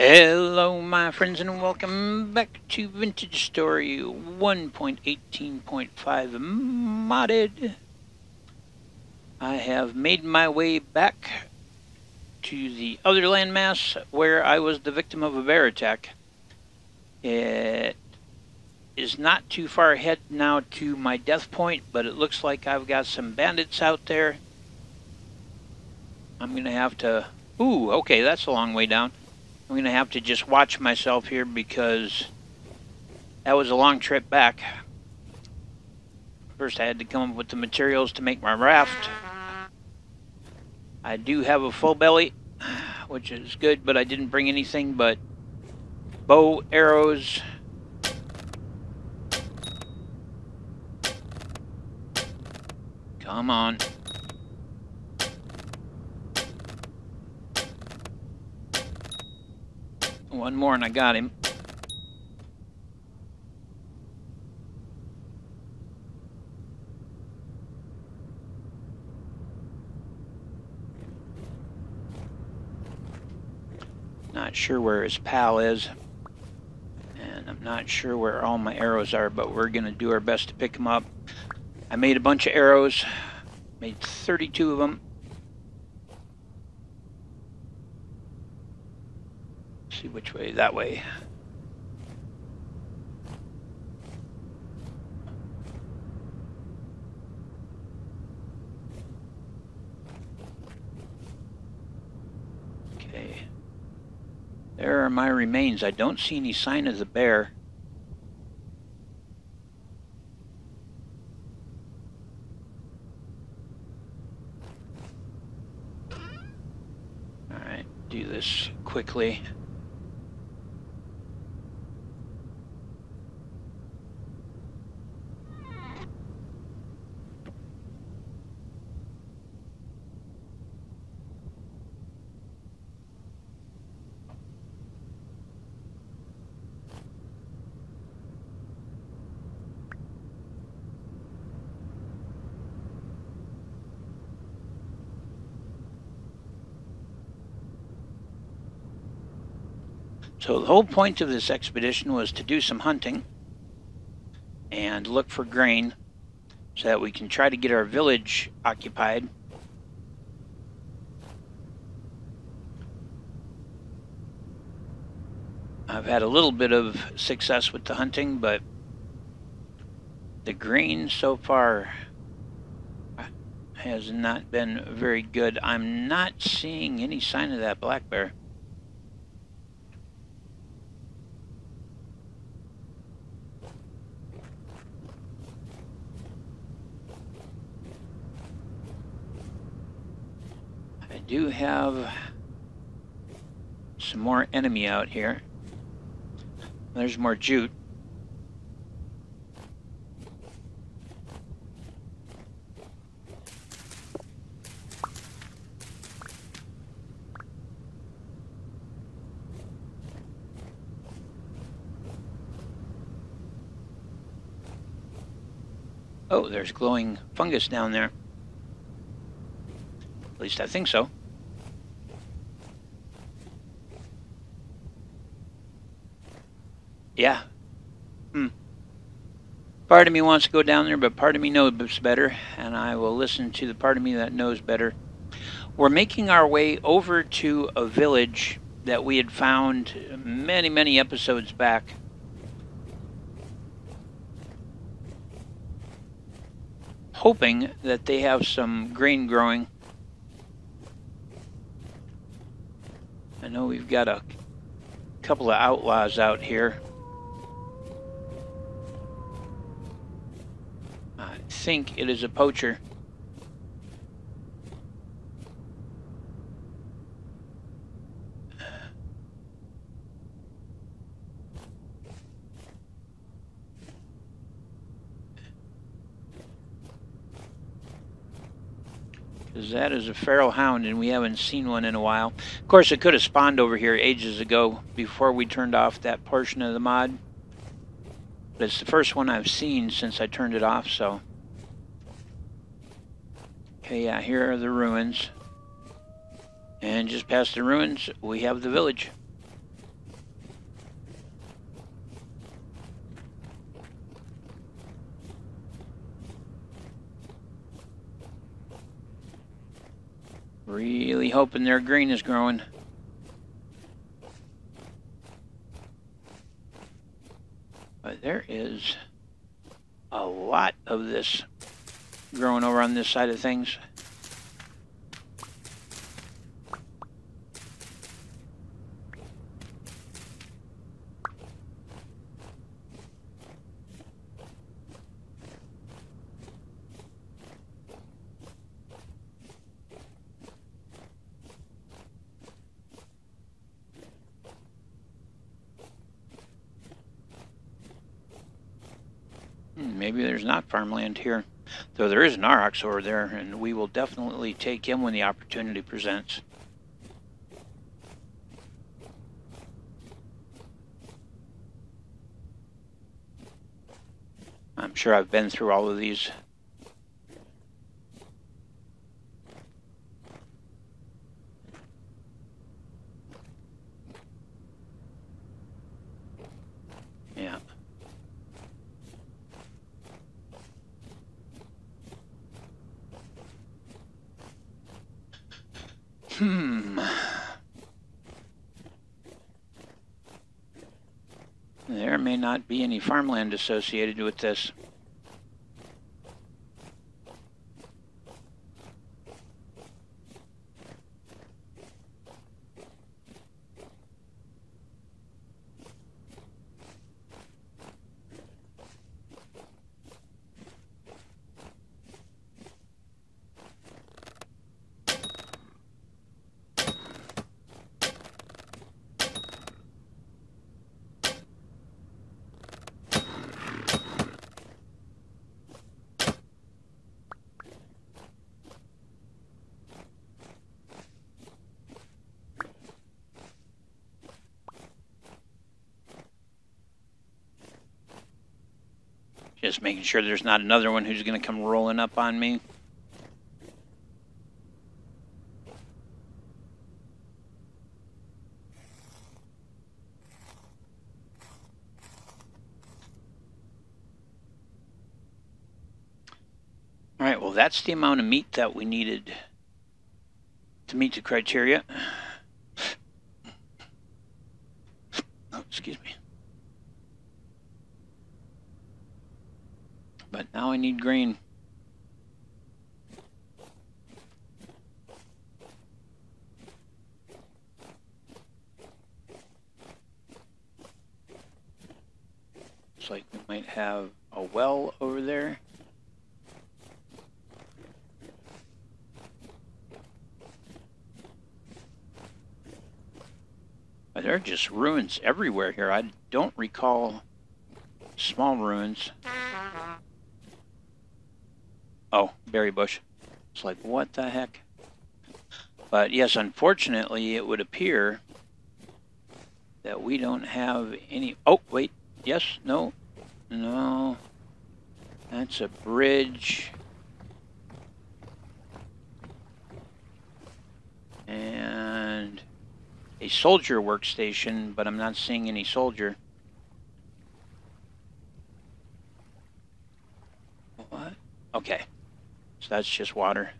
Hello my friends and welcome back to Vintage Story 1.18.5 modded. I have made my way back to the other landmass where I was the victim of a bear attack. It is not too far ahead now to my death point, but it looks like I've got some bandits out there. I'm gonna have to... Ooh, okay, that's a long way down. I'm going to have to just watch myself here because that was a long trip back. First I had to come up with the materials to make my raft. I do have a full belly, which is good, but I didn't bring anything but bow, arrows, come on. One more and I got him. Not sure where his pal is. And I'm not sure where all my arrows are, but we're going to do our best to pick them up. I made a bunch of arrows. Made 32 of them. See which way, that way. Okay. There are my remains. I don't see any sign of the bear. Alright, do this quickly. So the whole point of this expedition was to do some hunting and look for grain so that we can try to get our village occupied. I've had a little bit of success with the hunting, but the grain so far has not been very good. I'm not seeing any sign of that black bear. I do have some more enemy out here. There's more jute. Oh, there's glowing fungus down there. At least I think so. Yeah. Part of me wants to go down there, but part of me knows better, and I will listen to the part of me that knows better. We're making our way over to a village that we had found many, many episodes back. Hoping that they have some grain growing. I know we've got a couple of outlaws out here. I think it is a poacher. Because that is a feral hound and we haven't seen one in a while. Of course, it could have spawned over here ages ago before we turned off that portion of the mod. But it's the first one I've seen since I turned it off, so... Okay, yeah, here are the ruins. And just past the ruins, we have the village. Really hoping their green is growing. But there is a lot of this growing over on this side of things. Maybe there's not farmland here, though there is an aurochs over there, and we will definitely take him when the opportunity presents. I'm sure I've been through all of these. Yeah. There may not be any farmland associated with this. Just making sure there's not another one who's going to come rolling up on me. All right, well, that's the amount of meat that we needed to meet the criteria. Oh, excuse me. But now I need grain. Looks like we might have a well over there. But there are just ruins everywhere here. I don't recall small ruins. Oh, berry bush. It's like, what the heck? But yes, unfortunately, it would appear that we don't have any... Oh, wait. Yes, no. No. That's a bridge. And a soldier workstation, but I'm not seeing any soldier. What? Okay. So that's just water.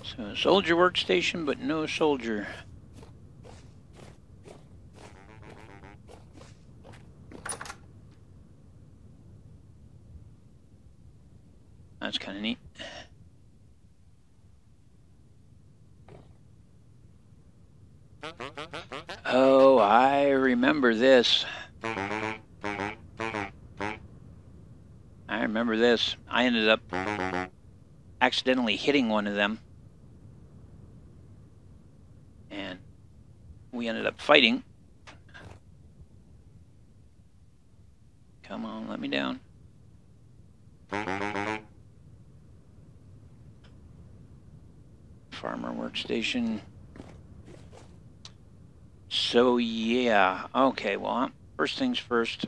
So soldier workstation, but no soldier. That's kind of neat. Oh, I remember this. I remember this. I ended up accidentally hitting one of them. And we ended up fighting. Come on, let me down. Farmer workstation. So yeah, okay, well, first things first.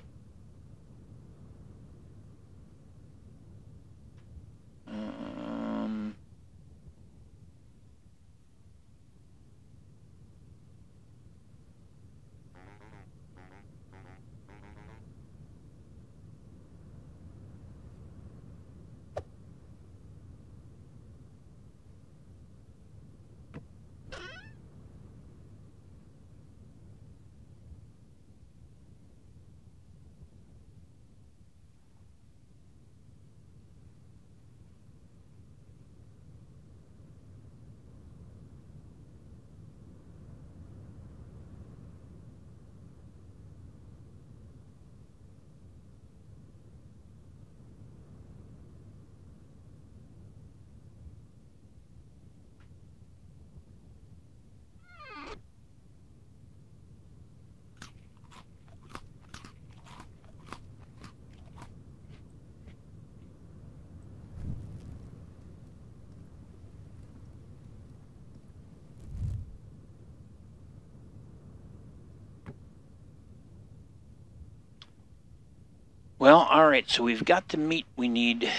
Well, alright, so we've got the meat we need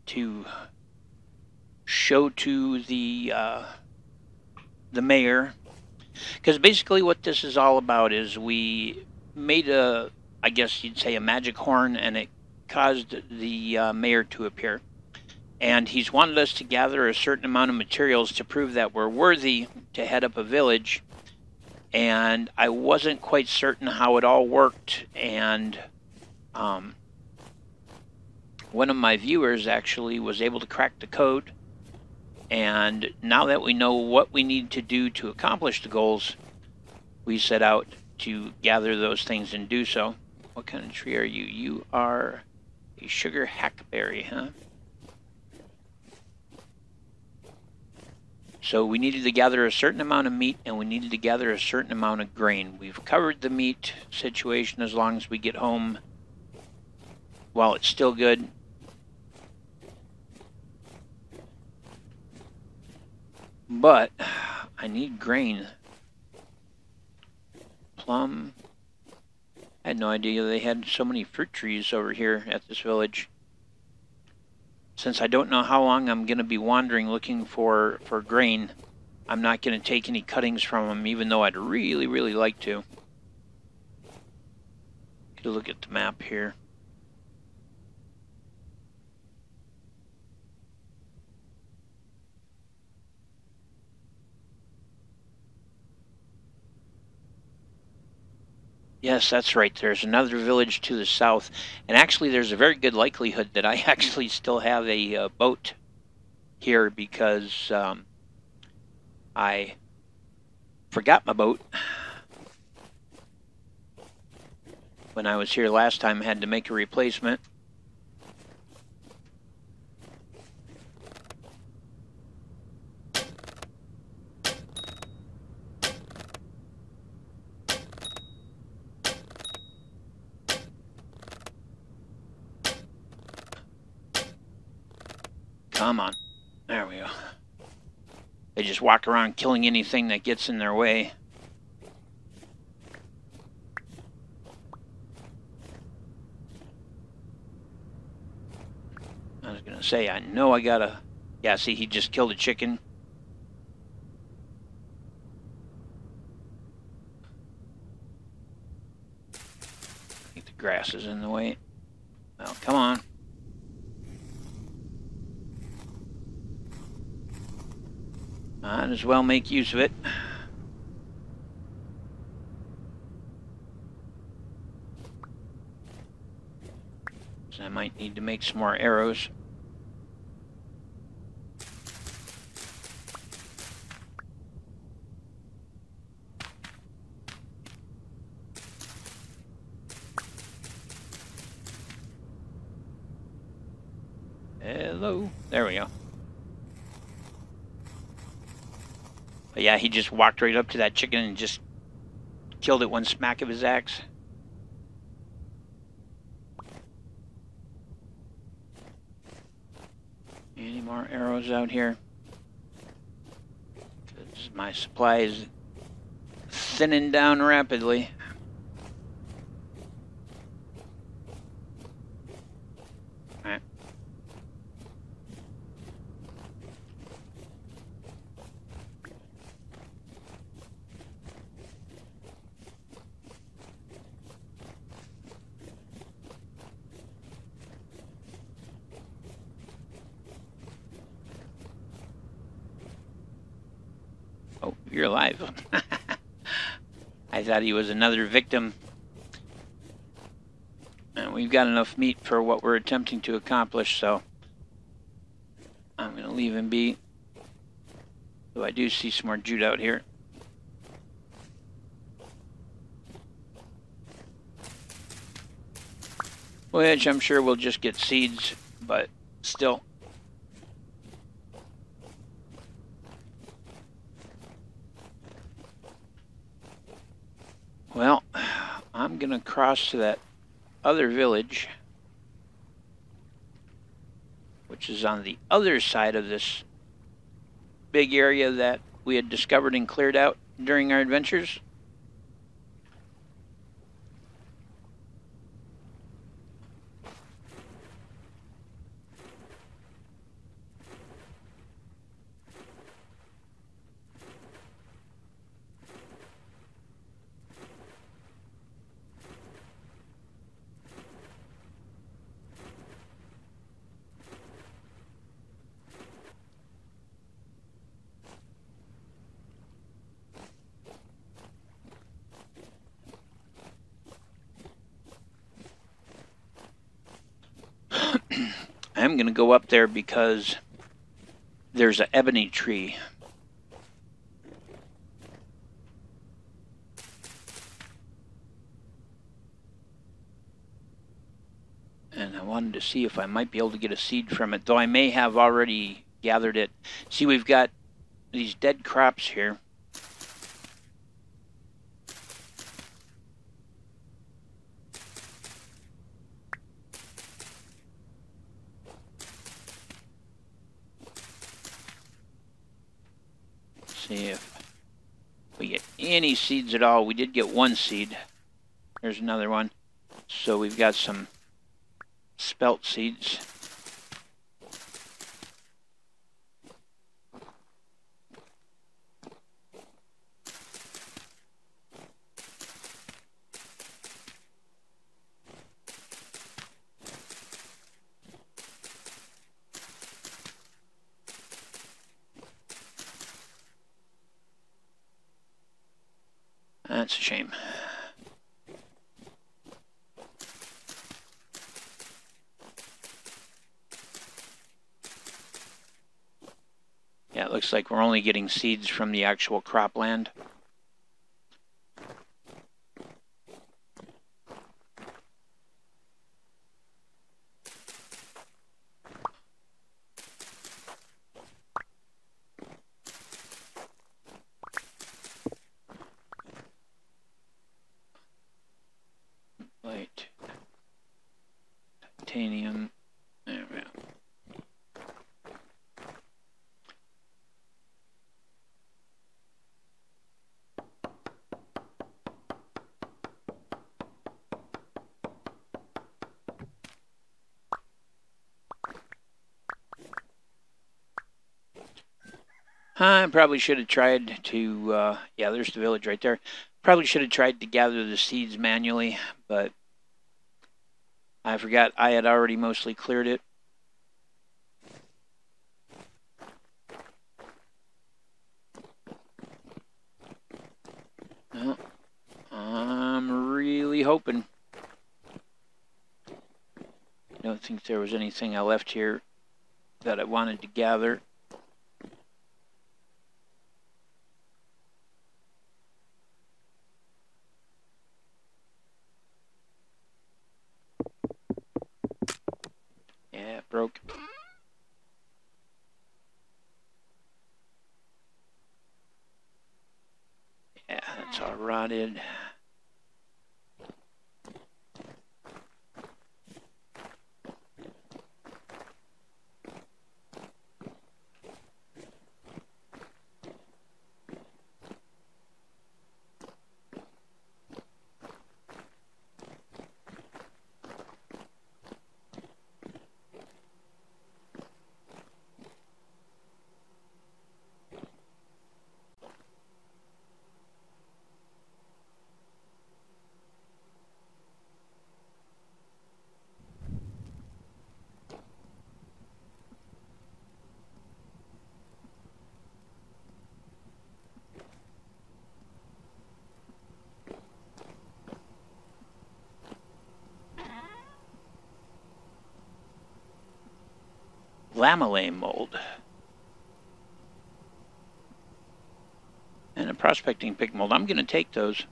to show to the mayor. Because basically what this is all about is we made I guess you'd say a magic horn, and it caused the mayor to appear. And he's wanted us to gather a certain amount of materials to prove that we're worthy to head up a village. And I wasn't quite certain how it all worked, and one of my viewers actually was able to crack the code. And now that we know what we need to do to accomplish the goals, we set out to gather those things and do so. What kind of tree are you? You are a sugar hackberry, huh? So we needed to gather a certain amount of meat, and we needed to gather a certain amount of grain. We've covered the meat situation as long as we get home while it's still good. But I need grain. Plum. I had no idea they had so many fruit trees over here at this village. Since I don't know how long I'm going to be wandering looking for grain, I'm not going to take any cuttings from them, even though I'd really, really like to. Get a look at the map here. Yes, that's right. There's another village to the south. And actually, there's a very good likelihood that I actually still have a boat here, because I forgot my boat when I was here last time. I had to make a replacement. Come on. There we go. They just walk around killing anything that gets in their way. I was going to say, I know I gotta... Yeah, see, he just killed a chicken. I think the grass is in the way. Well, come on. Might as well make use of it. So I might need to make some more arrows. Hello. There we go. But yeah, he just walked right up to that chicken and just killed it one smack of his axe. Any more arrows out here? Because my supply is thinning down rapidly. Alright. Oh, you're alive. I thought he was another victim. And we've got enough meat for what we're attempting to accomplish, so I'm going to leave him be. Though I do see some more jute out here. Which I'm sure we'll just get seeds, but still. Well, I'm going to cross to that other village, which is on the other side of this big area that we had discovered and cleared out during our adventures. I'm going to go up there because there's an ebony tree. And I wanted to see if I might be able to get a seed from it, though I may have already gathered it. See, we've got these dead crops here. See if we get any seeds at all. We did get one seed. There's another one. So we've got some spelt seeds. That's a shame. Yeah, it looks like we're only getting seeds from the actual cropland. Light. Titanium. There we go. I probably should have tried to, yeah, there's the village right there. Probably should have tried to gather the seeds manually, but I forgot I had already mostly cleared it. Well, I'm really hoping. I don't think there was anything I left here that I wanted to gather. Yeah, it broke. Yeah, that's all rotted. Lamellay mold. And a prospecting pig mold. I'm going to take those.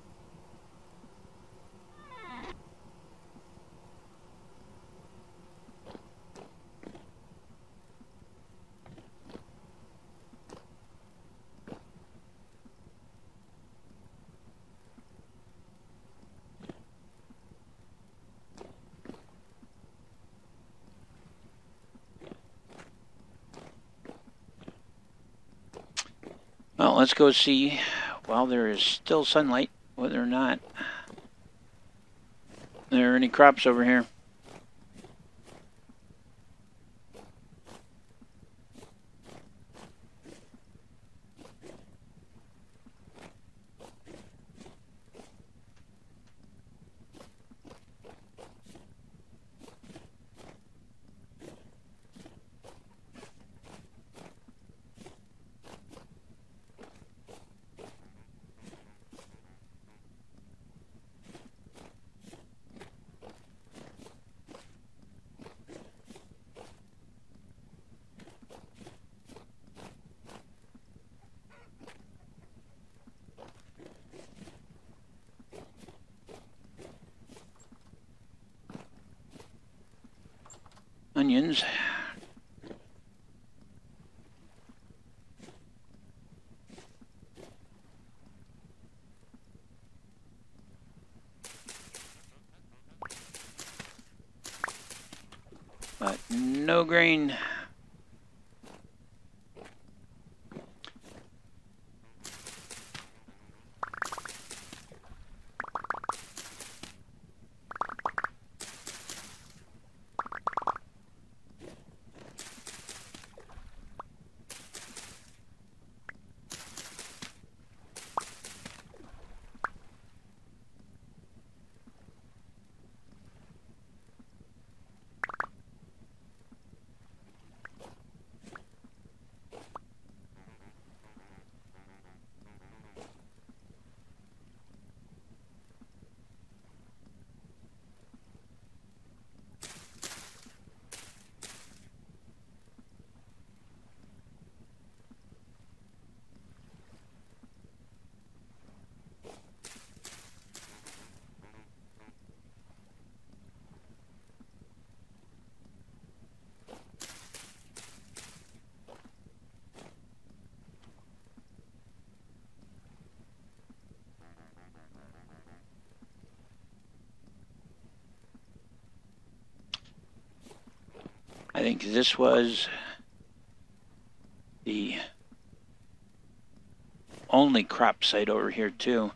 Well, let's go see, while there is still sunlight, whether or not there are any crops over here. onions. But no grain. I think this was the only crop site over here too.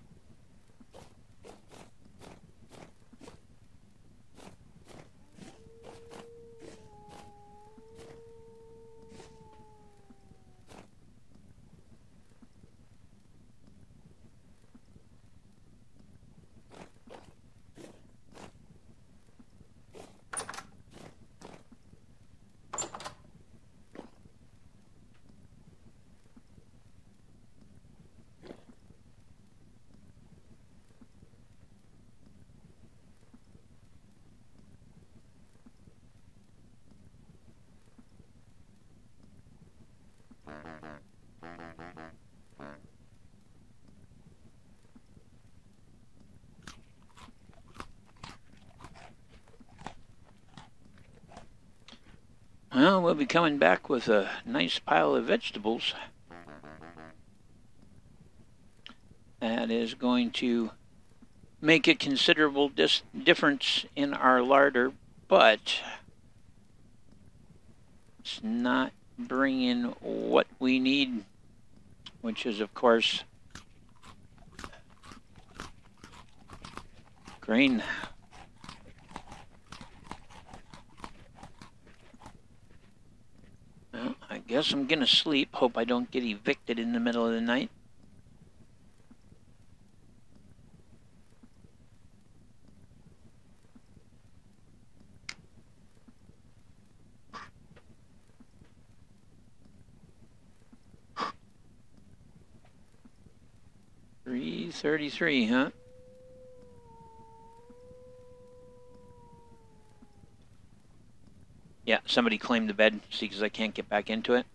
Well, we'll be coming back with a nice pile of vegetables. That is going to make a considerable difference in our larder, but it's not bringing what we need, which is, of course, grain. Well, I guess I'm gonna sleep. Hope I don't get evicted in the middle of the night. $3.33, huh? Yeah, somebody claimed the bed, see, because I can't get back into it.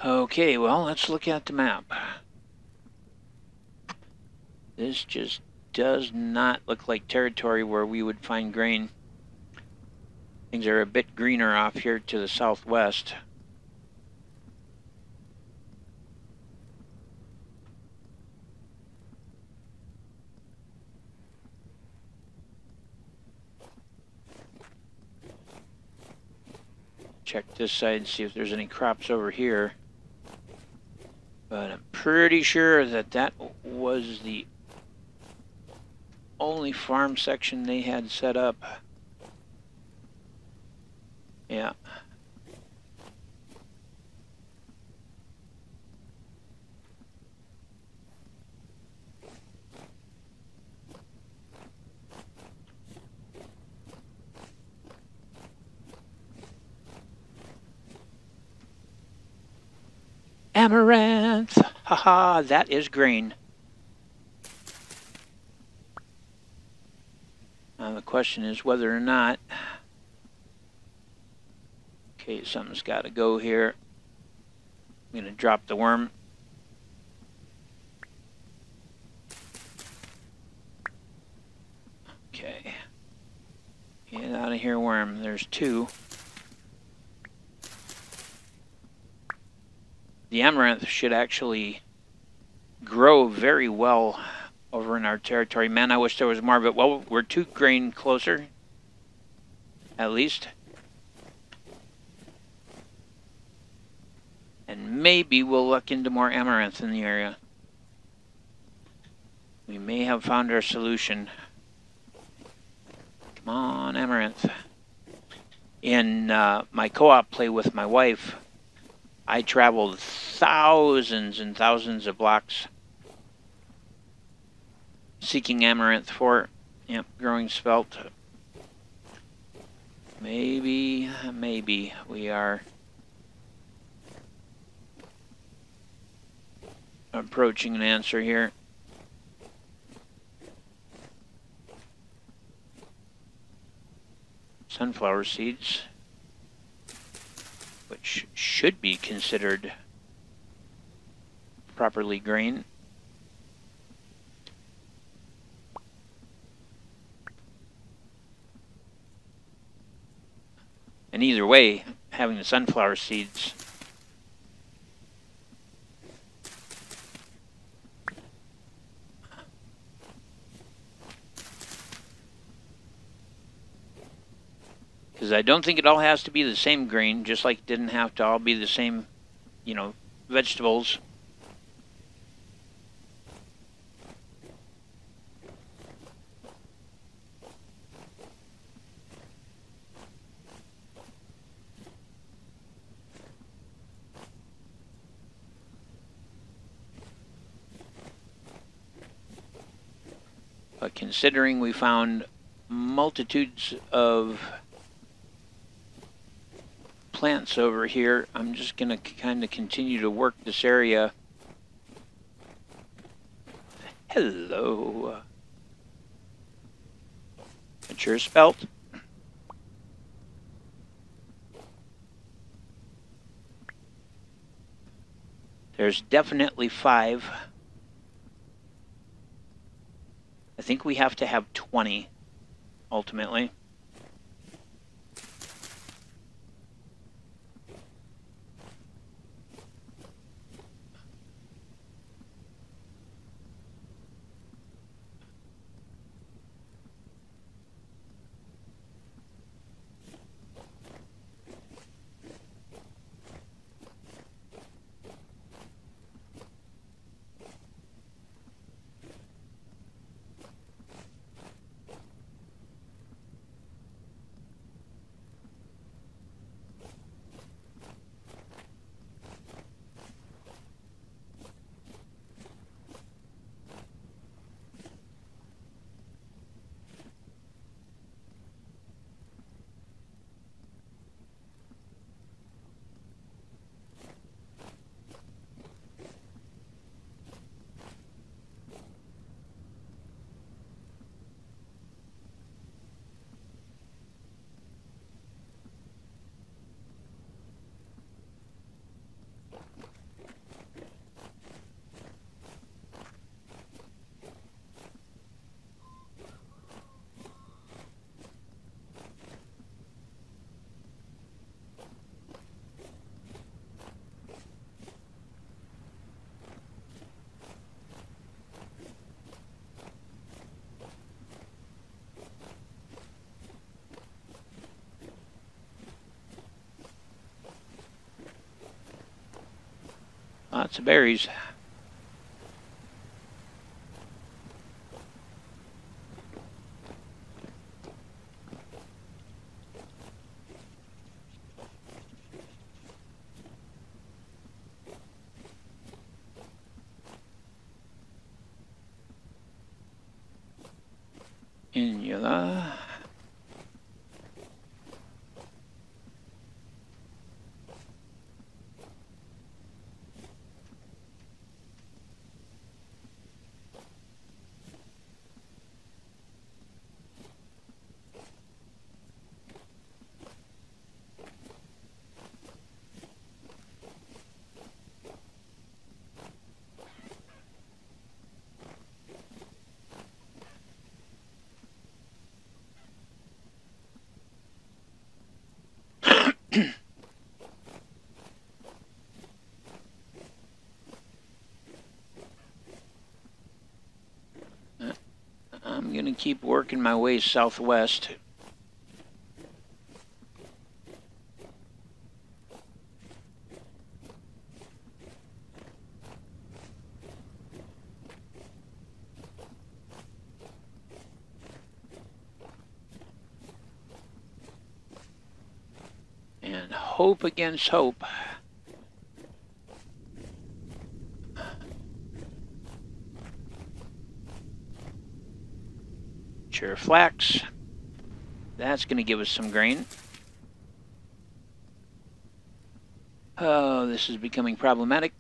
Okay, well, let's look at the map. This just does not look like territory where we would find grain. Things are a bit greener off here to the southwest. Check this side and see if there's any crops over here. But I'm pretty sure that that was the only farm section they had set up. Yeah. Amaranth! Haha, that is grain. Now the question is whether or not Okay, something's got to go here. I'm going to drop the worm. Okay. Get out of here, worm. There's two. The amaranth should actually grow very well over in our territory. Man, I wish there was more of it. Well, we're 2 grain closer, at least. And maybe we'll look into more amaranth in the area. We may have found our solution. Come on, amaranth. In my co-op play with my wife, I traveled thousands and thousands of blocks seeking amaranth for, yep, growing spelt. Maybe we are approaching an answer here. Sunflower seeds, which should be considered properly grain. And either way, having the sunflower seeds because I don't think it all has to be the same grain, just like it didn't have to all be the same, you know, vegetables. But considering we found multitudes of plants over here, I'm just going to kind of continue to work this area. Hello. Mature spelt. There's definitely 5. I think we have to have 20, ultimately. Lots of berries. Inula. gonna keep working my way southwest. And hope against hope. Sure, flax. That's going to give us some grain. Oh, this is becoming problematic.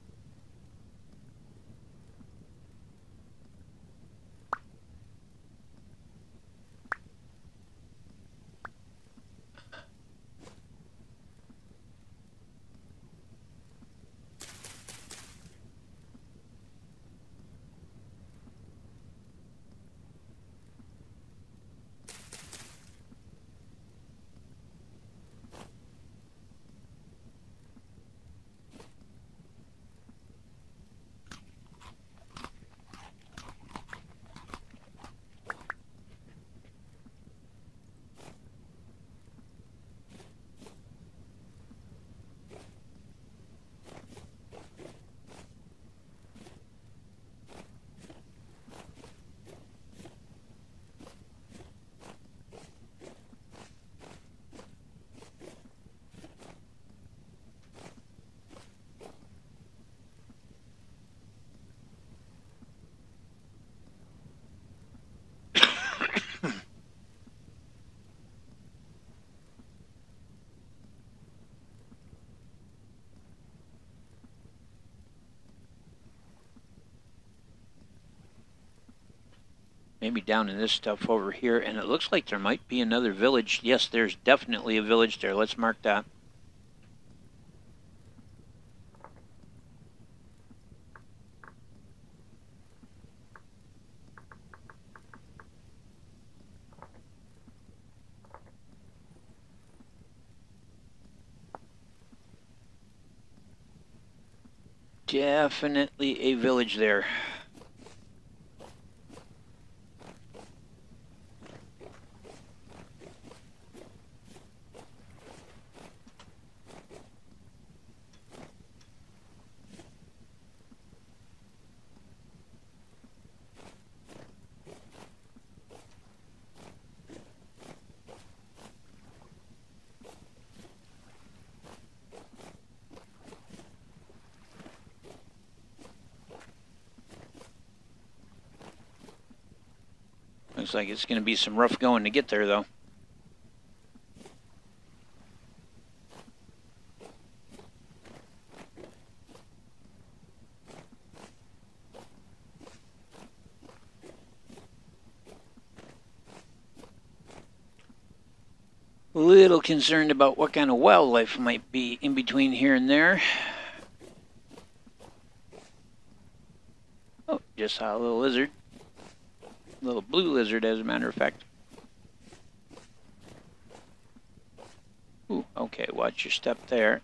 Maybe down in this stuff over here, and it looks like there might be another village. Yes, there's definitely a village there. Let's mark that. Definitely a village there. Looks like it's going to be some rough going to get there, though. A little concerned about what kind of wildlife might be in between here and there. Oh, just saw a little lizard. Little blue lizard, as a matter of fact. Ooh, okay, watch your step there.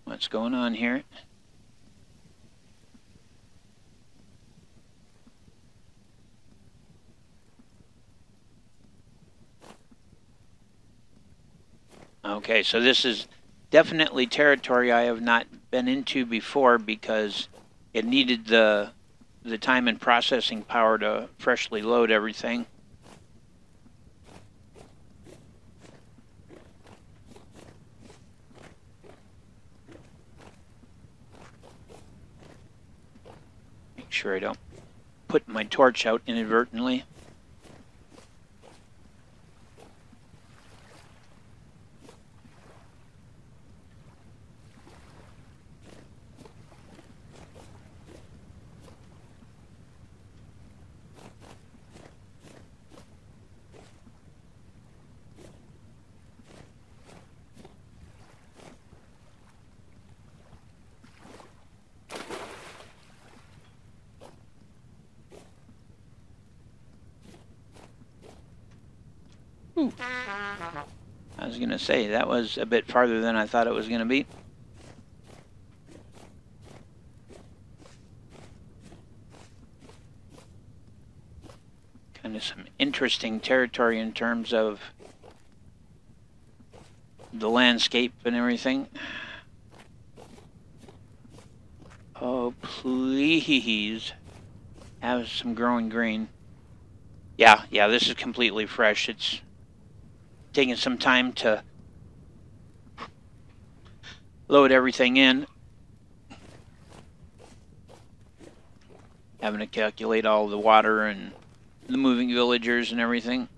What's going on here? Okay, so this is definitely territory I have not been into before because it needed the time and processing power to freshly load everything. Make sure I don't put my torch out inadvertently. Ooh. I was going to say, that was a bit farther than I thought it was going to be. Kind of some interesting territory in terms of the landscape and everything. Oh, please have some growing green. Yeah, this is completely fresh. It's taking some time to load everything in. Having to calculate all the water and the moving villagers and everything.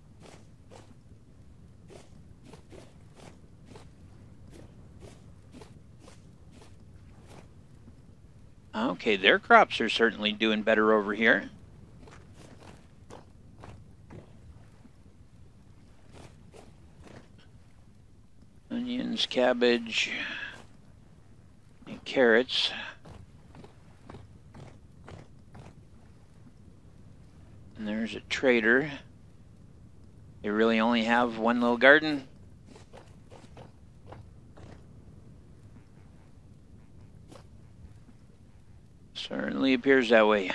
Okay, their crops are certainly doing better over here. Onions, cabbage, and carrots. And there's a trader. They really only have one little garden. Certainly appears that way.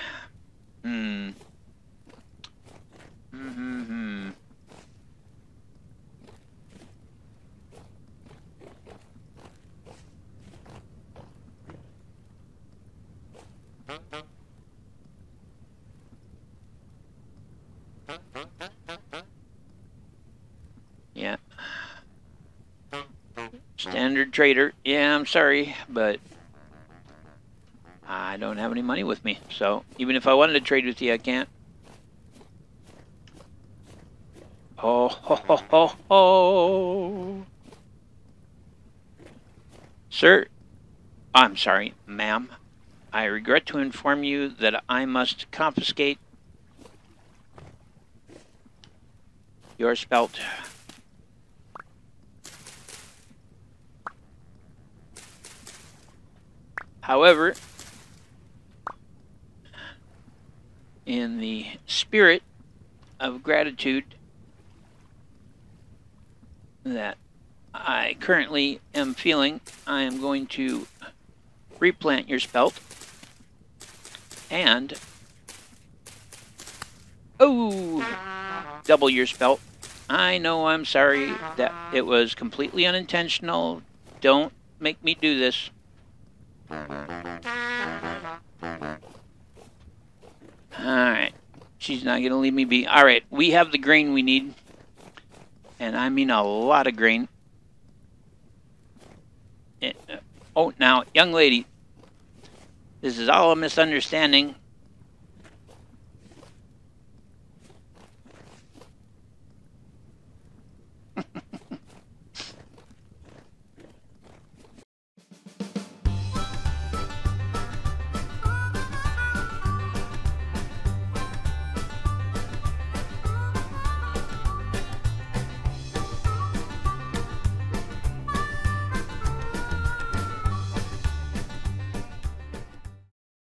Yeah. Standard trader. Yeah, I'm sorry, but I don't have any money with me. So even if I wanted to trade with you, I can't. Oh, ho, ho, ho, ho. Sir, I'm sorry, ma'am. I regret to inform you that I must confiscate your spelt. However, in the spirit of gratitude that I currently am feeling, I am going to replant your spelt and double your spelt. I know, I'm sorry that it was completely unintentional. Don't make me do this. Alright, she's not going to leave me be. Alright, we have the grain we need. And I mean a lot of grain. Oh, now, young lady, this is all a misunderstanding.